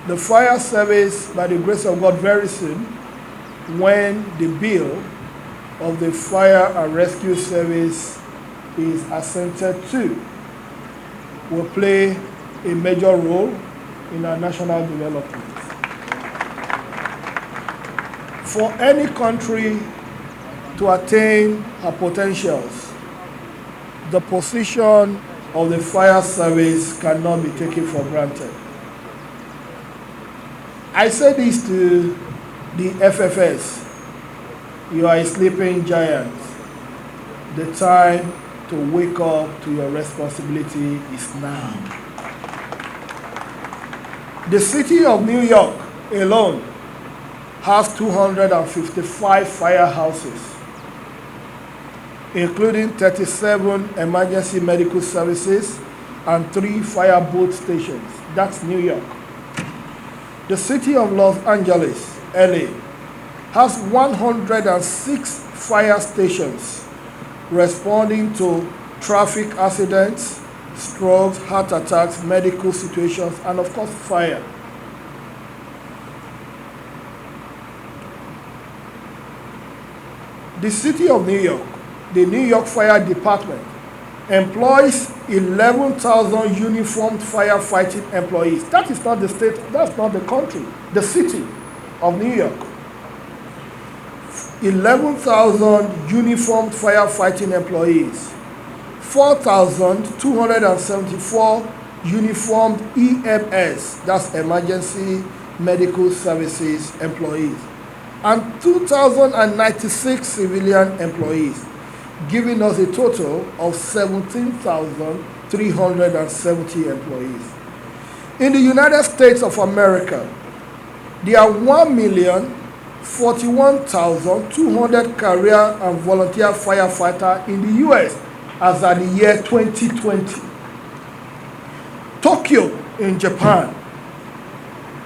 the fire service, by the grace of God, very soon, when the bill of the fire and rescue service is assented to, will play a major role in our national development. For any country to attain her potentials, the position of the fire service cannot be taken for granted. I say this to the FFS. You are a sleeping giant. The time to wake up to your responsibility is now. The city of New York alone has 255 firehouses, including 37 emergency medical services and 3 fireboat stations. That's New York. The city of Los Angeles, LA, has 106 fire stations responding to traffic accidents, strokes, heart attacks, medical situations, and of course, fire. The city of New York, the New York Fire Department, employs 11,000 uniformed firefighting employees. That is not the state, that's not the country, the city of New York. 11,000 uniformed firefighting employees, 4,274 uniformed EMS, that's emergency medical services employees, and 2,096 civilian employees, giving us a total of 17,370 employees. In the United States of America, there are 1,041,200 career and volunteer firefighters in the US as at the year 2020. Tokyo in Japan,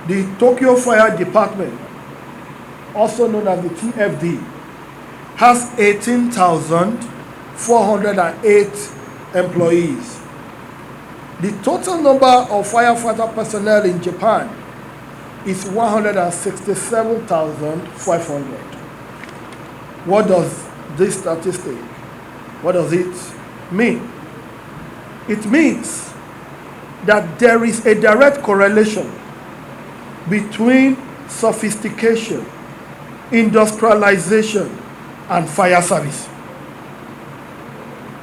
the Tokyo Fire Department, also known as the TFD, has 18,408 employees. The total number of firefighter personnel in Japan is 167,500. What does this statistic, what does it mean? It means that there is a direct correlation between sophistication, industrialization, and fire service.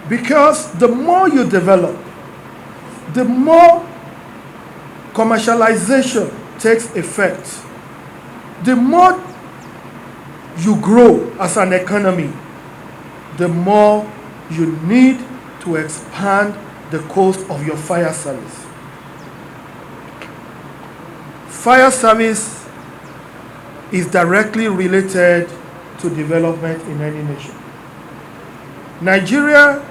Because the more you develop, the more commercialization takes effect, the more you grow as an economy, the more you need to expand the cost of your fire service. Fire service is directly related to development in any nation. Nigeria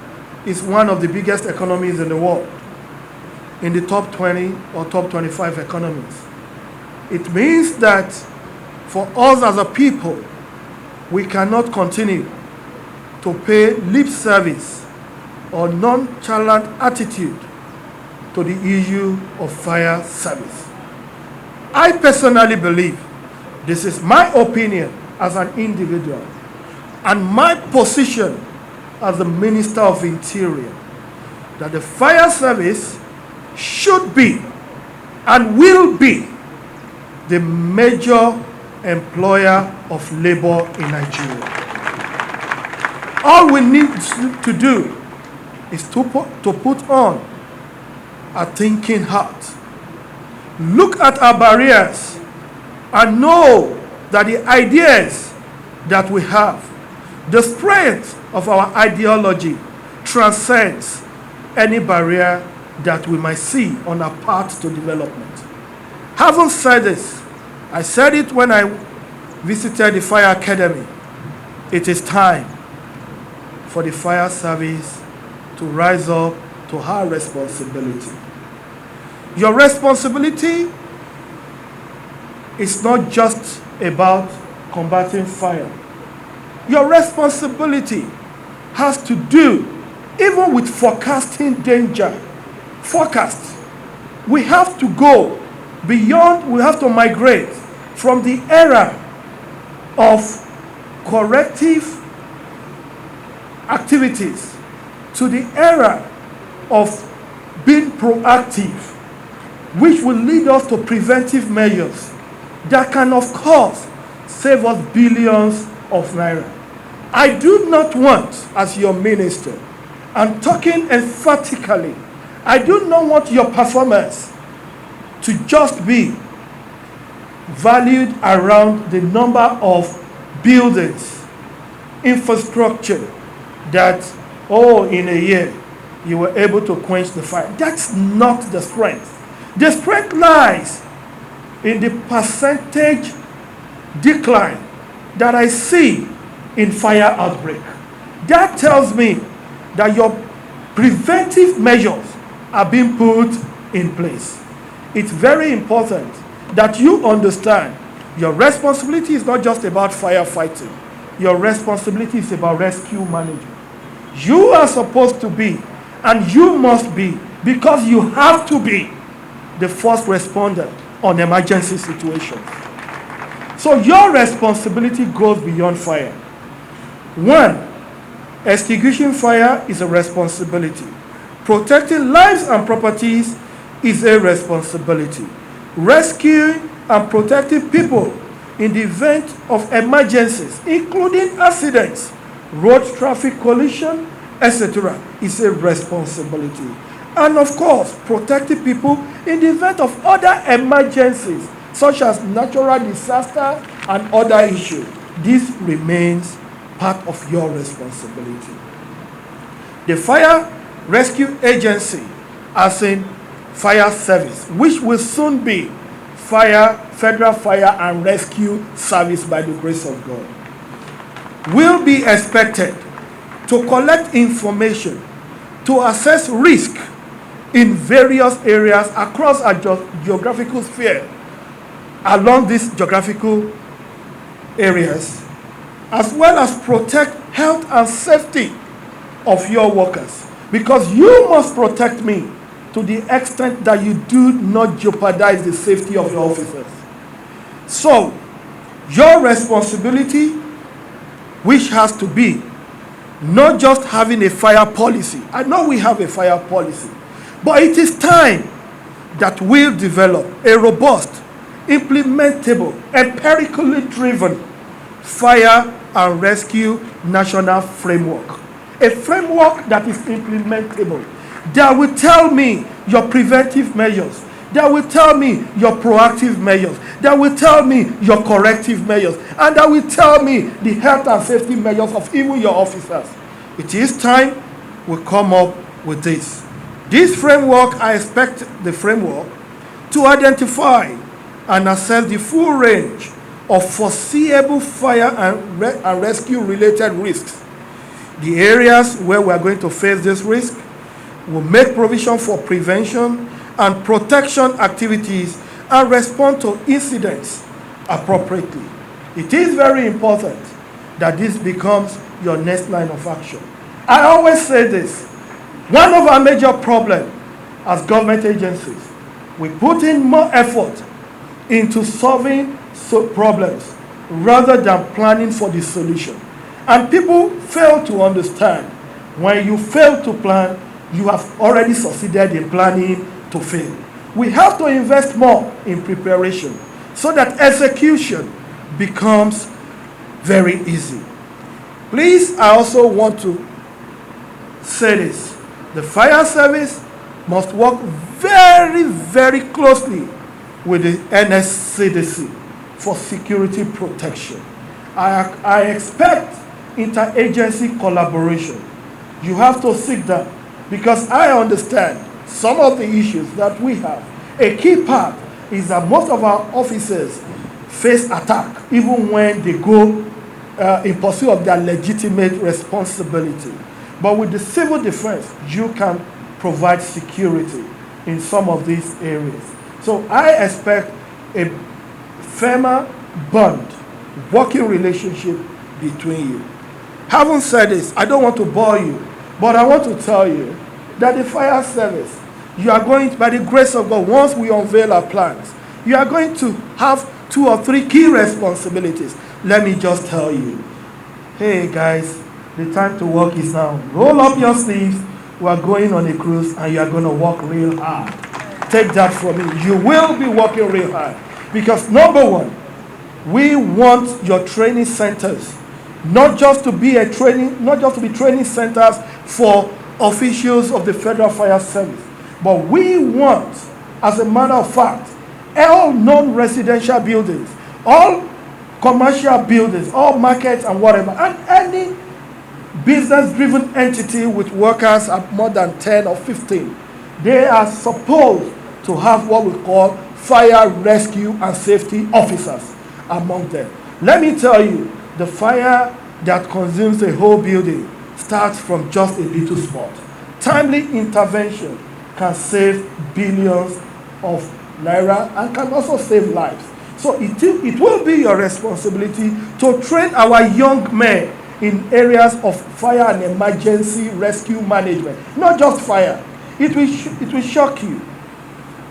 is one of the biggest economies in the world, in the top 20 or top 25 economies. It means that for us as a people, we cannot continue to pay lip service or nonchalant attitude to the issue of fire service. I personally believe, this is my opinion as an individual, and my position as the Minister of Interior, that the fire service should be and will be the major employer of labor in Nigeria. All we need to do is to put on a thinking heart, look at our barriers, and know that the ideas that we have, the strength of our ideology transcends any barrier that we might see on our path to development. Having said this, I said it when I visited the Fire Academy, it is time for the fire service to rise up to her responsibility. Your responsibility is not just about combating fire. Your responsibility has to do even with forecasting danger. Forecast. We have to go We have to migrate from the era of corrective activities to the era of being proactive, which will lead us to preventive measures that can, of course, save us billions of naira. I do not want, as your minister, I'm talking emphatically, I do not want your performance to just be valued around the number of buildings, infrastructure that, in a year, you were able to quench the fire. That's not the strength. The strength lies in the percentage decline that I see in fire outbreak. That tells me that your preventive measures are being put in place. It's very important that you understand your responsibility is not just about firefighting. Your responsibility is about rescue management. You are supposed to be, and you must be, because you have to be, the first responder on emergency situations. So your responsibility goes beyond fire. One, extinguishing fire is a responsibility. Protecting lives and properties is a responsibility. Rescuing and protecting people in the event of emergencies, including accidents, road traffic collision, etc., is a responsibility. And of course, protecting people in the event of other emergencies, such as natural disaster and other issues. This remains part of your responsibility. The Fire Rescue Agency, as in Fire Service, which will soon be Federal Fire and Rescue Service by the grace of God, will be expected to collect information to assess risk in various areas across our geographical sphere, along these geographical areas, as well as protect health and safety of your workers, because you must protect me to the extent that you do not jeopardize the safety of your officers. So, your responsibility, which has to be not just having a fire policy. I know we have a fire policy, but it is time that we'll develop a robust, implementable, empirically driven fire and rescue national framework. A framework that is implementable, that will tell me your preventive measures, that will tell me your proactive measures, that will tell me your corrective measures, and that will tell me the health and safety measures of even your officers. It is time we come up with this. This framework, I expect the framework to identify and assess the full range of foreseeable fire and rescue related risks. The areas where we are going to face this risk will make provision for prevention and protection activities and respond to incidents appropriately. It is very important that this becomes your next line of action. I always say this, one of our major problems as government agencies, we put in more effort into solving problems rather than planning for the solution. And people fail to understand, when you fail to plan, you have already succeeded in planning to fail. We have to invest more in preparation so that execution becomes very easy. Please, I also want to say this. The fire service must work very, very closely with the NSCDC for security protection. I expect interagency collaboration. You have to seek that, because I understand some of the issues that we have. A key part is that most of our officers face attack even when they go in pursuit of their legitimate responsibility. But with the civil defense, you can provide security in some of these areas. So I expect a firmer bond, working relationship between you. Having said this, I don't want to bore you, but I want to tell you that the fire service, you are going, by the grace of God, once we unveil our plans, you are going to have 2 or 3 key responsibilities. Let me just tell you, hey guys, the time to work is now. Roll up your sleeves. We are going on a cruise and you are going to work real hard. Take that from me. You will be working real hard. Because number one, we want your training centers not just to be training centers for officials of the Federal Fire Service, but we want, as a matter of fact, all non-residential buildings, all commercial buildings, all markets and whatever, and any business-driven entity with workers at more than 10 or 15, they are supposed to have what we call fire rescue and safety officers among them. Let me tell you, the fire that consumes a whole building starts from just a little spot. Timely intervention can save billions of naira and can also save lives. So it will be your responsibility to train our young men in areas of fire and emergency rescue management. Not just fire. It will shock you.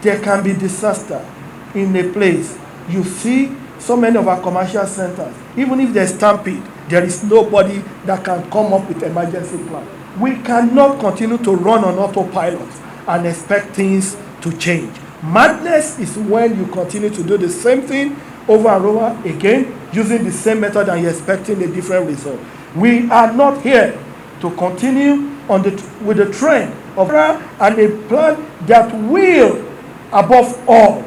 There can be disaster in a place. You see so many of our commercial centers, even if there's stampede, there is nobody that can come up with emergency plan. We cannot continue to run on autopilot and expect things to change. Madness is when you continue to do the same thing over and over again, using the same method and you're expecting a different result. We are not here to continue with the trend of and a plan that will, above all,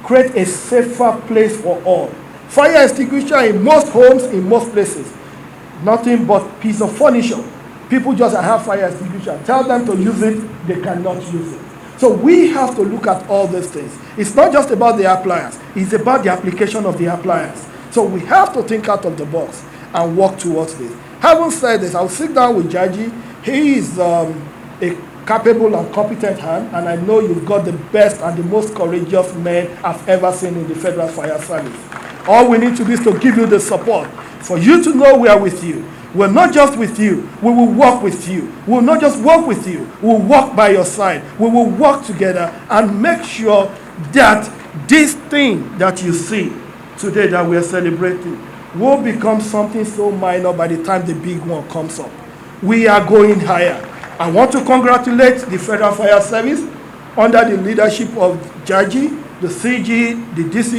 create a safer place for all. Fire extinguisher in most homes, in most places, nothing but piece of furniture. People just have fire extinguisher. Tell them to use it, they cannot use it. So we have to look at all these things. It's not just about the appliance, it's about the application of the appliance. So we have to think out of the box and work towards this. Having said this, I'll sit down with Jaji. He is a capable and competent hand, and I know you've got the best and the most courageous men I've ever seen in the Federal Fire Service. All we need to do is to give you the support for you to know we are with you. We're not just with you, we will work with you. We will not just work with you, we will walk by your side. We will work together and make sure that this thing that you see today that we are celebrating will become something so minor by the time the big one comes up. We are going higher. I want to congratulate the Federal Fire Service under the leadership of Jaji, the CG, the DC.